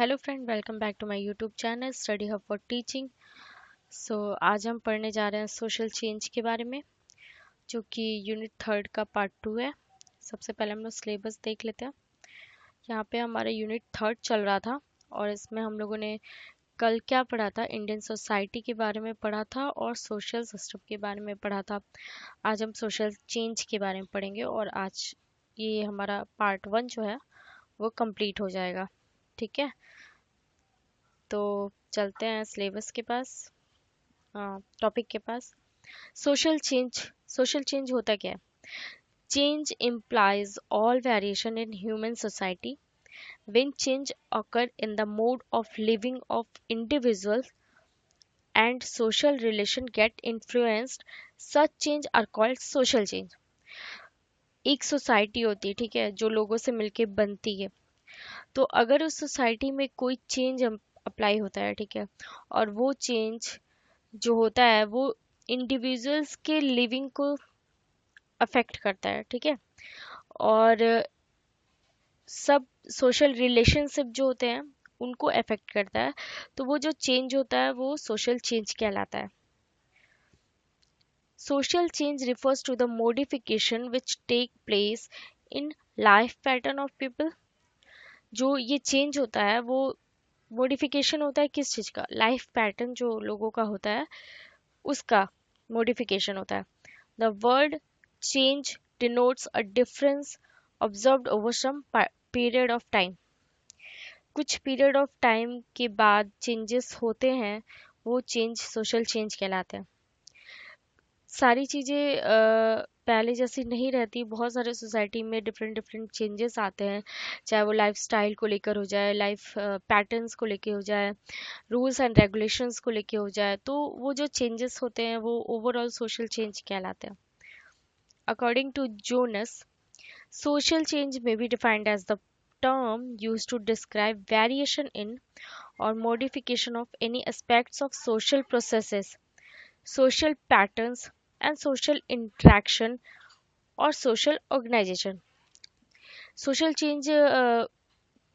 Hello friend, welcome back to my YouTube channel study hub for teaching. आज हम पढ़ने जा रहे हैं सोशल चेंज के बारे में, जो कि यूनिट थर्ड का पार्ट टू है। सबसे पहले हम लोग सिलेबस देख लेते हैं। यहाँ पे हमारा यूनिट थर्ड चल रहा था और इसमें हम लोगों ने कल क्या पढ़ा था, इंडियन सोसाइटी के बारे में पढ़ा था और सोशल सिस्टम के बारे में पढ़ा था। आज हम सोशल चेंज के बारे में पढ़ेंगे और आज ये हमारा पार्ट वन जो है वो कंप्लीट हो जाएगा। ठीक है, तो चलते हैं सिलेबस के पास, टॉपिक के पास। सोशल चेंज होता क्या है? Change implies all variation in human society. When change occur in the mode of living of individuals and social relation get influenced, such change are called social change. एक society होती है, ठीक है, जो लोगों से मिलके बनती है। तो अगर उस सोसाइटी में कोई चेंज अप्लाई होता है, ठीक है, और वो चेंज जो होता है वो इंडिविजुअल्स के लिविंग को अफेक्ट करता है, ठीक है, और सब सोशल रिलेशनशिप जो होते हैं उनको अफेक्ट करता है, तो वो जो चेंज होता है वो सोशल चेंज कहलाता है। Social change refers to the modification which take place in life pattern of people. जो ये चेंज होता है वो मॉडिफिकेशन होता है किस चीज़ का? लाइफ पैटर्न जो लोगों का होता है उसका मॉडिफिकेशन होता है। The word change denotes a difference observed over some period of time. कुछ पीरियड ऑफ टाइम के बाद चेंजेस होते हैं, वो चेंज सोशल चेंज कहलाते हैं। सारी चीज़ें पहले जैसी नहीं रहती, बहुत सारे सोसाइटी में डिफरेंट डिफरेंट चेंजेस आते हैं, चाहे वो लाइफ स्टाइल को लेकर हो जाए, लाइफ पैटर्न्स को लेकर हो जाए, रूल्स एंड रेगुलेशंस को लेके हो जाए, तो वो जो चेंजेस होते हैं वो ओवरऑल सोशल चेंज कहलाते हैं। According to Jonas, social change may be defined as the term used to describe variation in or modification of any aspects of social processes, social patterns, and social interaction or social organization. Social change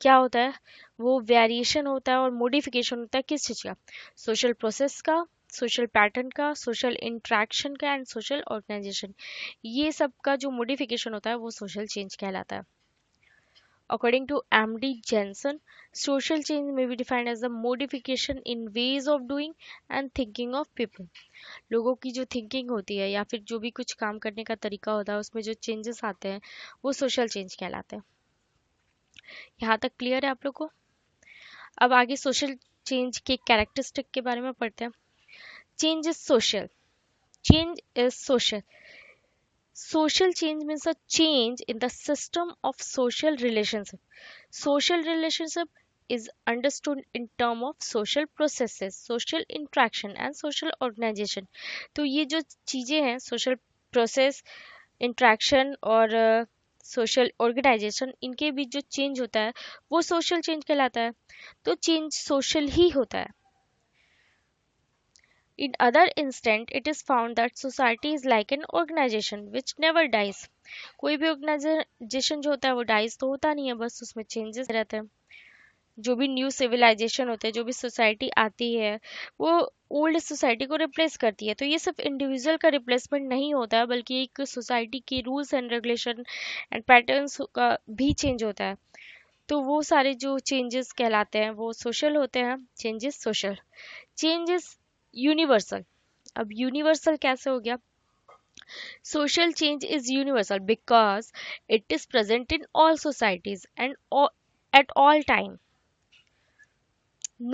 क्या होता है? वो variation होता है और modification होता है किस चीज़ का? सोशल प्रोसेस का, सोशल पैटर्न का, सोशल इंट्रैक्शन का एंड सोशल ऑर्गेनाइजेशन। ये सब का जो मॉडिफिकेशन होता है वो सोशल चेंज कहलाता है। According to MD Jensen, social change may be defined as the modification in ways of doing and thinking of people. लोगों की जो थिंकिंग होती है या फिर जो भी कुछ काम करने का तरीका होता है उसमें जो चेंजेस आते हैं वो सोशल चेंज कहलाते हैं। यहाँ तक क्लियर है आप लोग को? अब आगे सोशल चेंज के कैरेक्टरिस्टिक के बारे में पढ़ते हैं। Change is social. Change is social. Social change means a change in the system of social relationship. Social relationship is understood in term of social processes, social interaction and social organization. तो ये जो चीज़ें हैं, social process, interaction और social organization, इनके बीच जो change होता है वो social change कहलाता है। तो change social ही होता है। In other instant, it is found that society is like an organization which never dies. कोई भी ऑर्गेनाइजेशन जो होता है वो डाइज तो होता नहीं है, बस उसमें चेंजेस रहते हैं। जो भी न्यू सिविलाइजेशन होते हैं, जो भी सोसाइटी आती है वो ओल्ड सोसाइटी को रिप्लेस करती है। तो ये सिर्फ इंडिविजुअल का रिप्लेसमेंट नहीं होता है, बल्कि एक सोसाइटी की rules and regulation and patterns का भी चेंज होता है। तो वो सारे जो चेंजेस कहलाते हैं वो सोशल होते हैं। Changes social. Changes universal. अब यूनिवर्सल कैसे हो गया? Social change is universal because it is present in all societies and at all time.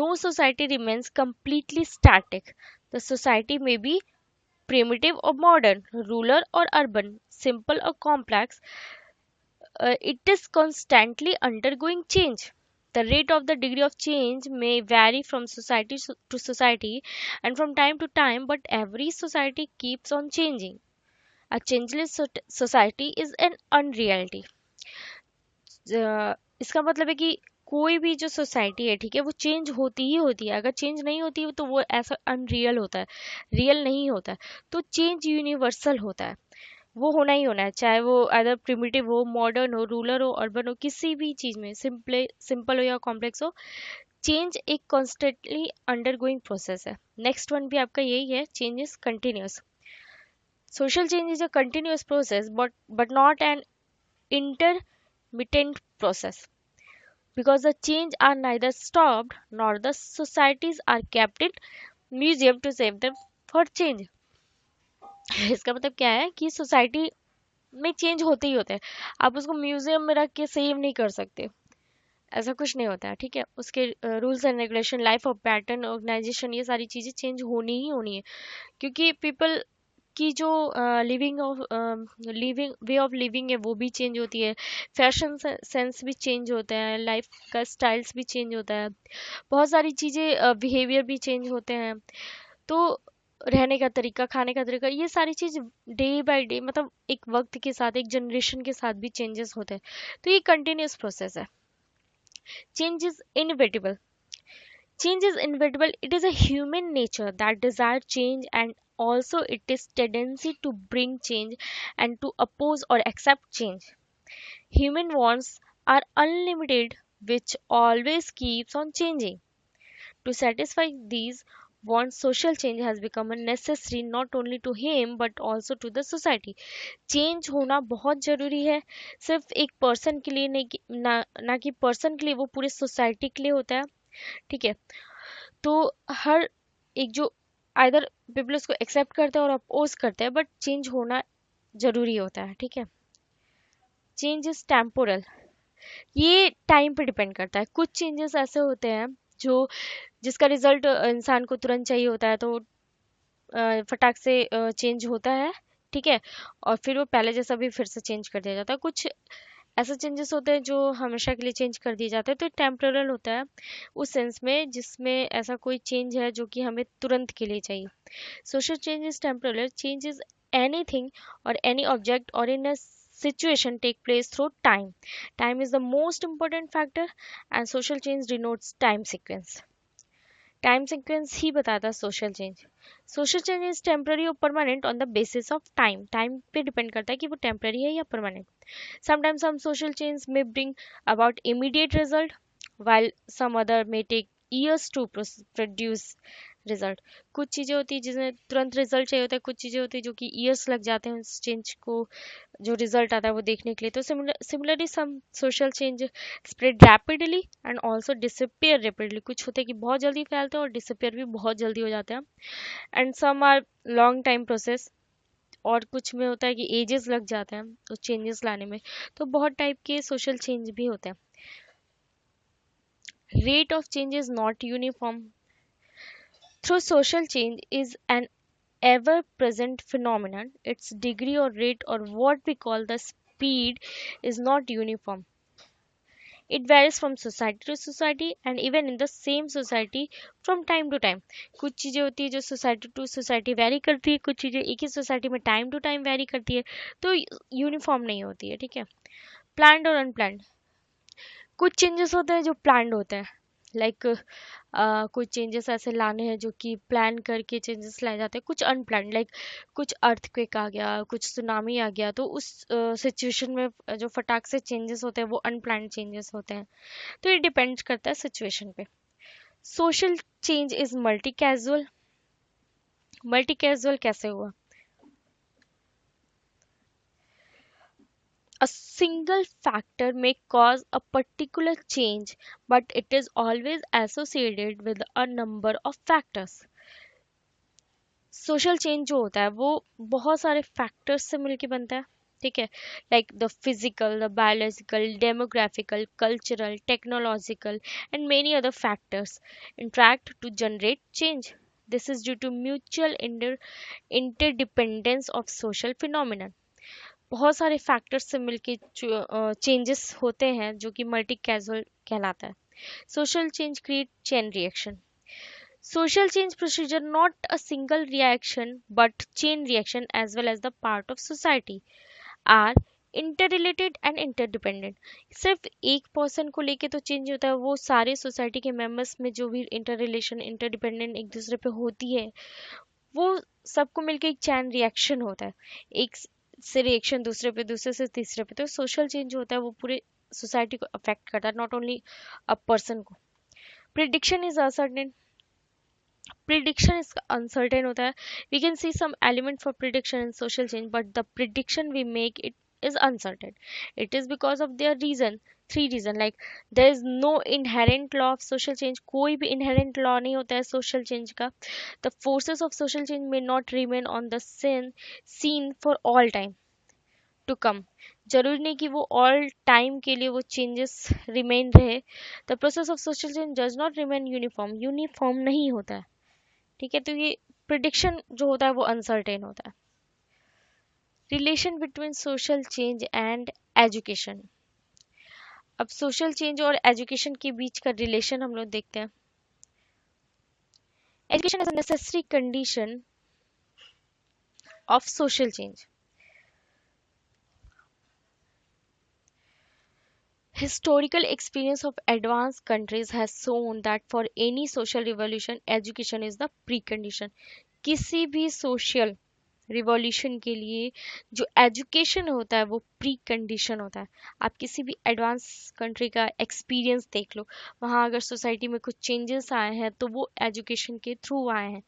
No society remains completely static. The society may be primitive or modern, rural or urban, simple or complex. It is constantly undergoing change. The rate of the degree of change may vary from society to society and from time to time, but every society keeps on changing. A changeless society is an unreality. इसका मतलब है कि कोई भी जो society है, ठीक है, वो चेंज होती ही होती है। अगर चेंज नहीं होती तो वो ऐसा अनरियल होता है, रियल नहीं होता है। तो चेंज यूनिवर्सल होता है। वो होना ही होना है, चाहे वो अदर प्रिमिटिव हो, मॉडर्न हो, रूरल हो, अर्बन हो, किसी भी चीज में, सिंपल हो या कॉम्प्लेक्स हो, चेंज एक कॉन्स्टेंटली अंडरगोइंग प्रोसेस है। नेक्स्ट वन भी आपका यही है, change is continuous. Social change is a continuous process but not an intermittent process, because the change are neither stopped nor the societies are kept in museum to save them for change. इसका मतलब क्या है कि society में change होते ही होते हैं, आप उसको म्यूजियम में रख के सेव नहीं कर सकते, ऐसा कुछ नहीं होता है, ठीक है। उसके rules and regulation, life of pattern, organization, ये सारी चीज़ें चेंज होनी ही होनी है, क्योंकि पीपल की जो लिविंग वे ऑफ लिविंग है वो भी चेंज होती है, फैशन सेंस भी चेंज होता है, लाइफ का स्टाइल्स भी चेंज होता है, बहुत सारी चीज़ें, बिहेवियर भी चेंज होते हैं। तो रहने का तरीका, खाने का तरीका, ये सारी चीज़ डे बाय डे, मतलब एक वक्त के साथ, एक जनरेशन के साथ भी चेंजेस होते हैं। तो ये कंटिन्यूस प्रोसेस है। Change is inevitable. Change is inevitable. It is a human nature that desire change, and also it is tendency to bring change and to oppose or accept change. Human wants are unlimited, which always keeps on changing. To satisfy these wants, social change has become a necessary not only to him but also to the society. Change होना बहुत ज़रूरी है, सिर्फ एक person के लिए नहीं ना कि पर्सन के लिए, वो पूरे सोसाइटी के लिए होता है, ठीक है। तो हर एक जो आइदर पीपल उसको एक्सेप्ट करते हैं और अपोज करते हैं, बट चेंज होना जरूरी होता है, ठीक है। चेंज इज टेम्पोरल, ये टाइम पे डिपेंड करता है। कुछ चेंजेस ऐसे होते हैं जो जिसका रिजल्ट इंसान को तुरंत चाहिए होता है, तो फटाक से चेंज होता है, ठीक है, और फिर वो पहले जैसा भी फिर से चेंज कर दिया जाता है। कुछ ऐसे चेंजेस होते हैं जो हमेशा के लिए चेंज कर दिए जाते हैं, तो टेम्परल होता है उस सेंस में जिसमें ऐसा कोई चेंज है जो कि हमें तुरंत के लिए चाहिए। Social change is temporal. Change is anything और एनी ऑब्जेक्ट और इन अ situation take place through time. Time is the most important factor, and social change denotes time sequence. Time sequence ही बताता है social change. Social change is temporary और permanent on the basis of time. Time पे depend करता है कि वो temporary है या permanent. Sometimes some social change may bring about immediate result, while some other may take years to produce result. कुछ चीज़ें होती है जिसमें तुरंत रिजल्ट चाहिए होता है, कुछ चीज़ें होती है जो कि ईयर्स लग जाते हैं उस चेंज को, जो रिजल्ट आता है वो देखने के लिए। तो similarly some social change spread rapidly and also disappear rapidly. कुछ होते हैं कि बहुत जल्दी फैलते हैं और डिसअपियर भी बहुत जल्दी हो जाते हैं। And some are long time process, और कुछ में होता है कि एजेस लग जाते हैं उस चेंजेस लाने में। तो बहुत टाइप के सोशल चेंज भी होते हैं। Rate of change is not uniform. Through social change is an ever present phenomenon. Its degree or rate, or what we call the speed, is not uniform. It varies from society to society and even in the same society from time to time. कुछ चीज़ें होती है जो society to society very करती है, कुछ चीज़ें एक ही सोसाइटी में टाइम टू टाइम वेरी करती है, तो यूनिफॉर्म नहीं होती है, ठीक है। प्लान्ड और अनप्लान्ड, कुछ चेंजेस होते हैं जो प्लान्ड होते हैं, लाइक कुछ चेंजेस ऐसे लाने हैं जो कि प्लान करके चेंजेस लाए जाते हैं। कुछ अनप्लान्ड, लाइक कुछ अर्थक्वेक आ गया, कुछ सुनामी आ गया, तो उस सिचुएशन में जो फटाक से चेंजेस होते हैं वो अनप्लान्ड चेंजेस होते हैं। तो ये डिपेंड करता है सिचुएशन पे। Social change is multi casual. Multi casual कैसे हुआ? A single factor may cause a particular change, but it is always associated with a number of factors. Social change जो होता है वो बहुत सारे फैक्टर्स से मिलके बनता है, ठीक है, like the physical, the biological, demographical, cultural, technological and many other factors interact to generate change. This is due to mutual interdependence of social phenomena. बहुत सारे फैक्टर्स से मिलके चेंजेस होते हैं जो कि मल्टी कैजुअल कहलाता है। Social change create chain reaction. Social change procedure not a single reaction but chain reaction as well as the part of society are interrelated and interdependent. सिर्फ एक पर्सन को लेके तो चेंज होता है, वो सारे सोसाइटी के मेंबर्स में जो भी इंटर रिलेशन, इंटरडिपेंडेंट एक दूसरे पे होती है, वो सबको मिलके एक चैन रिएक्शन होता है। एक से रिएक्शन दूसरे पे, दूसरे से तीसरे पे। तो सोशल चेंज होता है वो पूरे सोसाइटी को अफेक्ट करता है, नॉट ओनली अ पर्सन को। Prediction is uncertain, prediction is uncertain होता है. We can see some element for prediction in social change, but the prediction we make it is uncertain. It is because of their reason, three reason, like there is no inherent law of social change, कोई भी inherent law नहीं होता है social change का. The forces of social change may not remain on the scene for all time to come. जरूरी नहीं कि वो ऑल टाइम के लिए वो चेंजेस रिमेन रहे. The process of social change does not remain uniform, uniform नहीं होता है. ठीक है, तो ये प्रिडिक्शन जो होता है वो अनसर्टेन होता है. Relation between social change and education. अब सोशल चेंज और एजुकेशन के बीच का रिलेशन हम लोग देखते हैं. Education is a necessary condition of social change. Historical experience of advanced countries has shown that for any social revolution, education is the precondition. किसी भी social रिवॉल्यूशन के लिए जो एजुकेशन होता है वो प्री कंडीशन होता है. आप किसी भी एडवांस कंट्री का एक्सपीरियंस देख लो, वहाँ अगर सोसाइटी में कुछ चेंजेस आए हैं तो वो एजुकेशन के थ्रू आए हैं.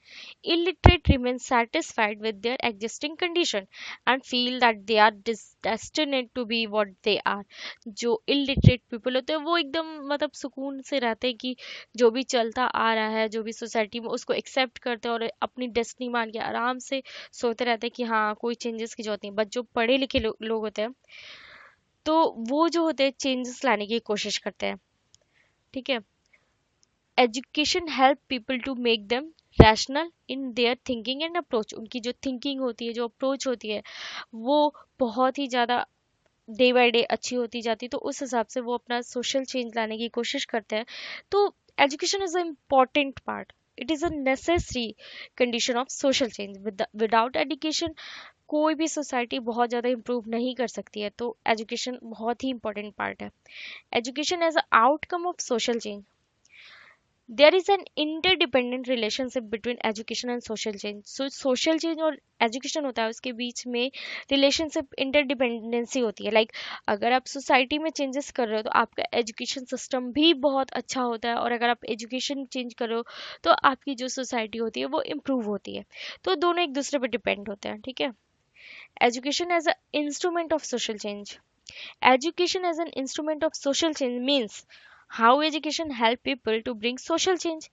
Illiterate remain satisfied with their existing condition and feel that they are destined to be what they are. जो इलिटरेट पीपल होते हैं वो एकदम मतलब सुकून से रहते हैं कि जो भी चलता आ रहा है, जो भी सोसाइटी में, उसको एक्सेप्ट करते हैं और अपनी डेस्टिनी मान के आराम से सोते रहते हैं कि हाँ कोई चेंजेस की जरूरत नहीं. बट जो पढ़े लिखे लोग होते हैं तो वो जो होते हैं चेंजेस लाने की कोशिश करते हैं. ठीक है. Education help people to make them rational in their thinking and approach. उनकी जो थिंकिंग होती है, जो अप्रोच होती है, वो बहुत ही ज़्यादा डे बाय डे अच्छी होती जाती है. तो उस हिसाब से वो अपना सोशल चेंज लाने की कोशिश करते हैं. तो education is a important part. It is a necessary condition of social change. Without education कोई भी सोसाइटी बहुत ज़्यादा इम्प्रूव नहीं कर सकती है. तो एजुकेशन बहुत ही इंपॉर्टेंट पार्ट है. Education as a outcome of social change. There is an interdependent relationship between education and social change. So social change और एजुकेशन होता है उसके बीच में रिलेशनशिप, इंटरडिपेंडेंसी होती है. अगर आप सोसाइटी में चेंजेस कर रहे हो तो आपका एजुकेशन सिस्टम भी बहुत अच्छा होता है, और अगर आप एजुकेशन चेंज कर रहे हो तो आपकी जो सोसाइटी होती है वो इम्प्रूव होती है. तो दोनों एक दूसरे पर डिपेंड होते हैं. ठीक है. Education as an instrument of social change. Education as an instrument of social change means how education help people to bring social change.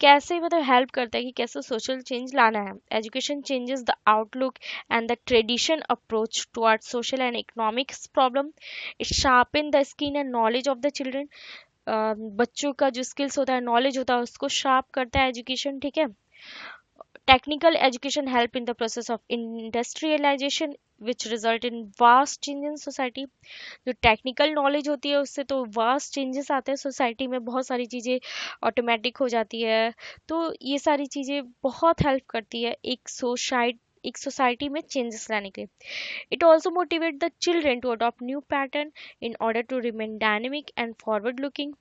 कैसे मतलब हेल्प करता है कि कैसे सोशल चेंज लाना है. Education changes the outlook and the tradition approach towards social and economics problem. It sharpen the skin and knowledge of the children. बच्चों का जो स्किल्स होता है, नॉलेज होता है, उसको शार्प करता है एजुकेशन. ठीक है. Technical education help in the process of industrialization which result in vast change in society. जो टेक्निकल नॉलेज होती है उससे तो वास्ट चेंजेस आते हैं सोसाइटी में, बहुत सारी चीज़ें ऑटोमेटिक हो जाती है. तो ये सारी चीज़ें बहुत हेल्प करती है एक सोसाइटी में चेंजेस लाने के लिए. It also motivates the children to adopt new pattern in order to remain dynamic and forward-looking.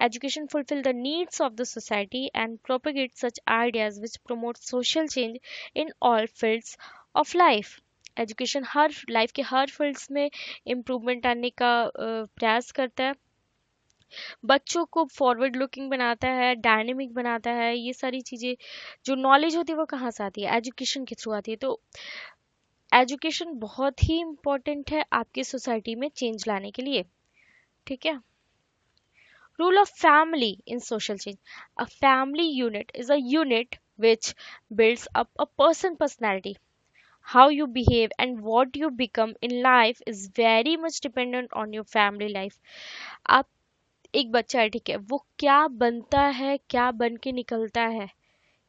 Education fulfills the needs of the society and propagates such ideas which promote social change in all fields of life. Education her life के हर fields में improvement आने का प्रयास करता है. बच्चों को forward looking बनाता है, डायनेमिक बनाता है. ये सारी चीज़ें जो नॉलेज होती है वो कहाँ से आती है? एजुकेशन के थ्रू आती है. तो एजुकेशन बहुत ही इम्पोर्टेंट है आपकी सोसाइटी में चेंज लाने के लिए. ठीक है. Rule of family in social change. A family unit is a unit which builds up a person personality. How you behave and what you become in life is very much dependent on your family life. आप एक बच्चा है, ठीक है, वो क्या बनता है, क्या बन के निकलता है,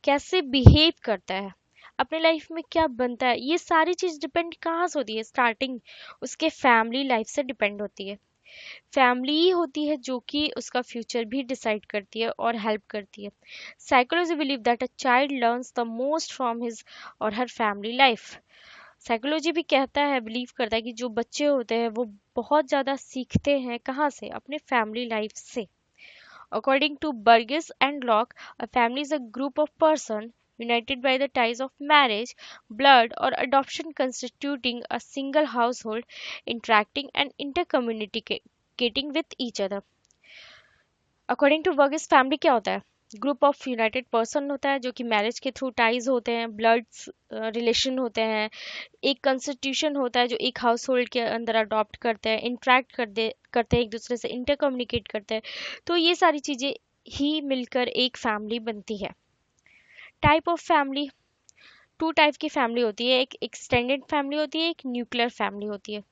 कैसे बिहेव करता है, अपने लाइफ में क्या बनता है, ये सारी चीज़ डिपेंड कहाँ से होती है? स्टार्टिंग उसके फैमिली लाइफ से डिपेंड होती है. फैमिली ही होती है जो कि उसका फ्यूचर भी डिसाइड करती है और हेल्प करती है. Psychology believe that a child learns the most from his और हर फैमिली लाइफ. साइकोलॉजी भी कहता है, बिलीव करता है कि जो बच्चे होते हैं वो बहुत ज़्यादा सीखते हैं कहाँ से? अपने फैमिली लाइफ से. According to Burgess and Locke, a family is a group of person united by the ties of marriage, blood, or adoption, constituting a single household, interacting and intercommunicating with each other. According to वर्गिस family क्या होता है? Group of United person होता है जो कि marriage के through ties होते हैं, ब्लड्स रिलेशन होते हैं। एक कॉन्स्टिट्यूशन होता है जो एक हाउस होल्ड के अंदर अडॉप्ट करते हैं, इंटरेक्ट करते हैं एक दूसरे से, इंटर कम्युनिकेट करते हैं। तो ये सारी चीज़ें ही मिलकर एक फैमिली बनती है। Type of family, two type की फैमिली होती है, एक एक्सटेंडेड फैमिली होती है, एक न्यूक्लियर फैमिली होती है।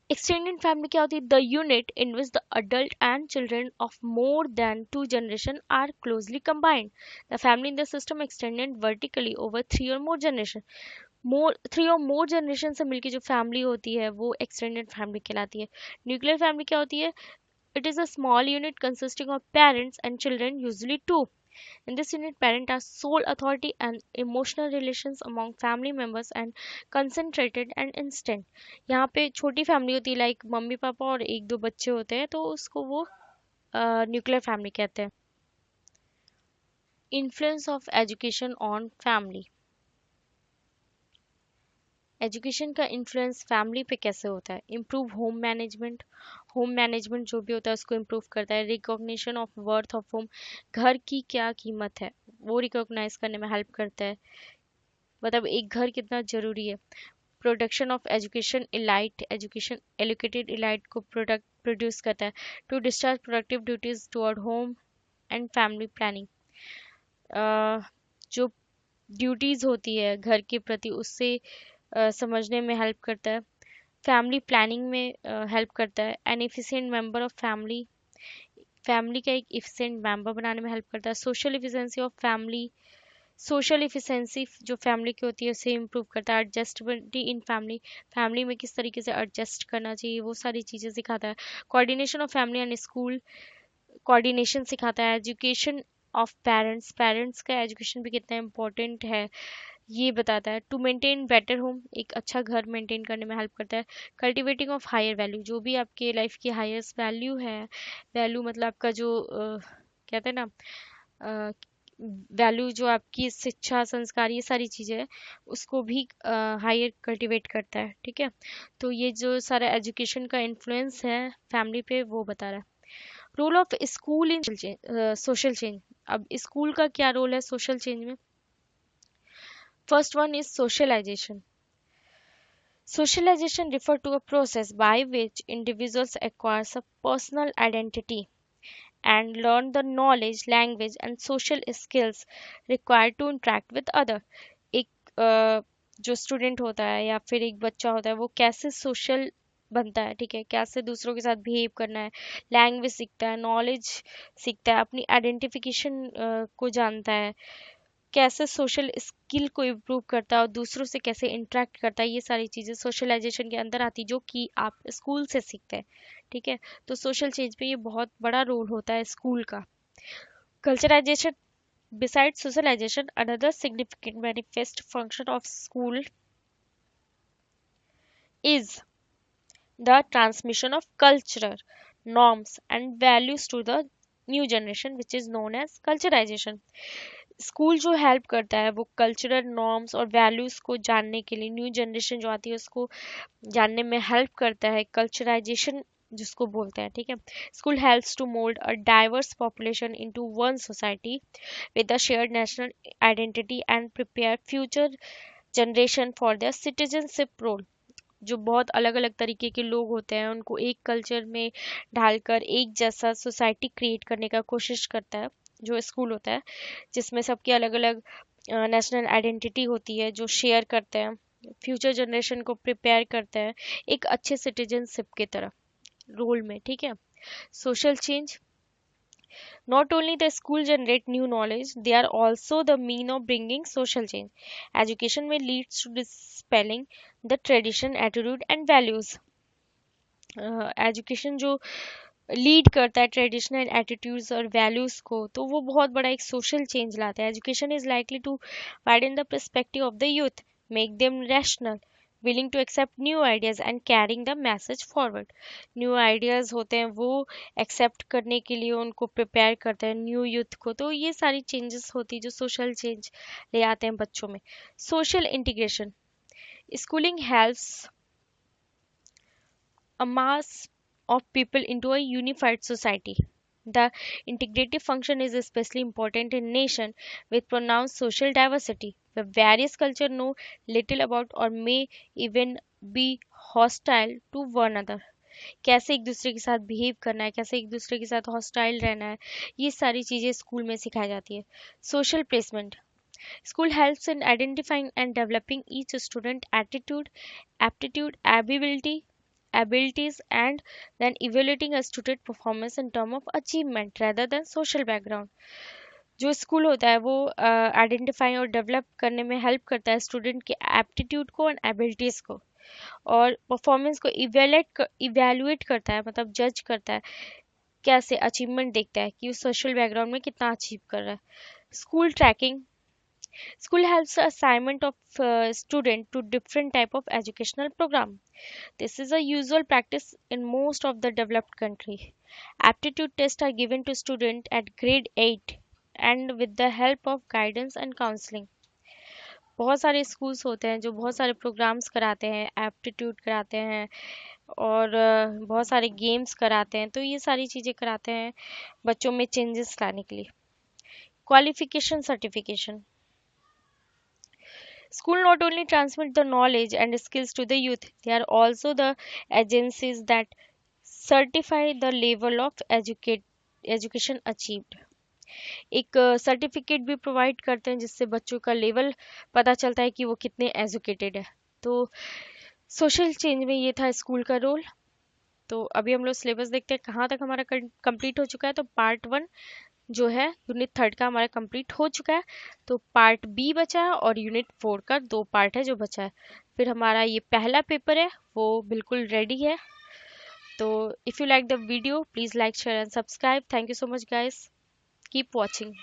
Extended family क्या होती है? The unit in which the adult and children of more than two generation are closely combined. The family in the system extended vertically over three or more generation. Three और मोर generation से मिलके जो family होती है वो extended family कहलाती है। Nuclear family क्या होती है? It is a small unit consisting of parents and children, usually to. In this unit, parent has sole authority and emotional relations among family members and concentrated and instant. यहाँ पे छोटी family होती है, like mummy papa और एक दो बच्चे होते हैं, तो उसको वो न्यूक्लियर फैमिली कहते हैं। Influence of education on family. Education का इन्फ्लुएंस फैमिली पे कैसे होता है? Improve home management, home management जो भी होता है उसको इम्प्रूव करता है। Recognition of worth of home, घर की क्या कीमत है वो रिकॉग्नाइज करने में हेल्प करता है, मतलब एक घर कितना जरूरी है। Production of education elite, education allocated elite को प्रोडक्ट प्रोड्यूस करता है। To discharge productive duties toward home and family planning, जो ड्यूटीज होती है घर के प्रति उससे समझने में हेल्प करता है। फैमिली प्लानिंग में हेल्प करता है। N efficient member of family, family का एक इफिशिएंट मेंबर बनाने में हेल्प करता है। Social efficiency of family, social efficiency जो फैमिली की होती है उसे इम्प्रूव करता है। एडजस्टेबिलिटी इन फैमिली, फैमिली में किस तरीके से एडजस्ट करना चाहिए वो सारी चीज़ें सिखाता है। Coordination of family and school, coordination सिखाता है। एजुकेशन ऑफ पेरेंट्स, पेरेंट्स का एजुकेशन भी कितना इंपॉर्टेंट है ये बताता है। टू मेंटेन बेटर होम, एक अच्छा घर मेंटेन करने में हेल्प करता है। कल्टिवेटिंग ऑफ हायर वैल्यू, जो भी आपके लाइफ की हाईएस्ट वैल्यू है, वैल्यू मतलब आपका जो कहते हैं ना वैल्यू, जो आपकी शिक्षा संस्कार ये सारी चीज़ें हैं उसको भी हायर कल्टिवेट करता है। ठीक है, तो ये जो सारा एजुकेशन का इन्फ्लुएंस है फैमिली पे वो बता रहा है। Role of school in social change, अब स्कूल का क्या रोल है सोशल चेंज में? First one is socialization. Socialization refers to a process by which individuals acquire a personal identity and learn the knowledge, language, and social skills required to interact with other. एक जो student होता है या फिर एक बच्चा होता है वो कैसे सोशल बनता है, ठीक है, कैसे दूसरों के साथ बिहेव करना है, लैंग्वेज सीखता है, नॉलेज सीखता है, अपनी आइडेंटिफिकेशन को जानता है, कैसे सोशल स्किल को इम्प्रूव करता है और दूसरों से कैसे इंटरेक्ट करता है, ये सारी चीज़ें सोशलाइजेशन के अंदर आती जो कि आप स्कूल से सीखते हैं। ठीक है, तो सोशल चेंज पे ये बहुत बड़ा रोल होता है स्कूल का। कल्चराइजेशन, besides socialization, another significant manifest function of school is the transmission of culture, norms, and values to the new generation, which is known as culturization. School जो हेल्प करता है वो कल्चरल नॉर्म्स और values को जानने के लिए, न्यू जनरेशन जो आती है उसको जानने में हेल्प करता है, कल्चराइजेशन जिसको बोलते हैं। ठीक है, school helps to mould a diverse population into one society with a shared national identity and prepare future generation for their citizenship role. जो बहुत अलग अलग तरीके के लोग होते हैं उनको एक कल्चर में ढालकर एक जैसा सोसाइटी क्रिएट करने का कोशिश करता है जो स्कूल होता है, जिसमें सबकी अलग अलग नेशनल आइडेंटिटी होती है जो शेयर करते हैं, फ्यूचर जनरेशन को प्रिपेयर करते हैं एक अच्छे सिटीजनशिप की तरह रोल में। ठीक है, social change, not only the school generate new knowledge, they are also the mean of bringing social change. Education may leads to dispelling the tradition, attitude and values. Education जो lead करता है traditional attitudes और values को, तो वो बहुत बड़ा एक सोशल चेंज लाता है। Education is likely to widen the perspective of the youth, make them rational, willing to accept new ideas and carrying the message forward. New ideas होते हैं वो एक्सेप्ट करने के लिए उनको प्रिपेयर करते हैं न्यू यूथ को। तो ये सारी चेंजेस होती है जो सोशल चेंज ले आते हैं बच्चों में। Social integration, schooling helps a mass of people into a unified society. The integrative function is especially important in nation with pronounced social diversity, where various cultures know little about or may even be hostile to one another. कैसे एक दूसरे के साथ behave करना है, कैसे एक दूसरे के साथ हॉस्टाइल रहना है, ये सारी चीज़ें स्कूल में सिखाई जाती है। Social placement, school helps in identifying and developing each student attitude, aptitude, abilities, and then evaluating a student performance in term of achievement rather than social background. जो स्कूल होता है वो आइडेंटिफाई और डेवलप करने में हेल्प करता है student के एप्टीट्यूड को और एबिलिटीज़ को, और परफॉर्मेंस को इवेलुएट करता है, मतलब जज करता है, कैसे अचीवमेंट देखता है कि उस सोशल बैकग्राउंड में कितना अचीव कर रहा है। School tracking, school helps the assignment of student to different type of educational program. This is a usual practice in most of the developed country. Aptitude tests are given to student at grade 8 and with the help of guidance and counseling. बहुत सारे schools होते हैं जो बहुत सारे programmes कराते हैं, aptitude कराते हैं और बहुत सारे गेम्स कराते हैं। तो ये सारी चीज़ें कराते हैं बच्चों में चेंजेस लाने के लिए। Qualification certification, school not only transmit the knowledge and skills to the youth, they are also the agencies that certify the level of education achieved. एक सर्टिफिकेट भी प्रोवाइड करते हैं जिससे बच्चों का लेवल पता चलता है कि वो कितने एजुकेटेड है। तो सोशल चेंज में ये था स्कूल का रोल। तो अभी हम लोग सिलेबस देखते हैं कहाँ तक हमारा कंप्लीट हो चुका है। तो पार्ट 1 जो है यूनिट 3 का हमारा कंप्लीट हो चुका है। तो पार्ट बी बचा है और यूनिट 4 का 2 पार्ट है जो बचा है। फिर हमारा ये पहला पेपर है वो बिल्कुल रेडी है। तो if you like the video please like share and subscribe. Thank you so much guys, keep watching.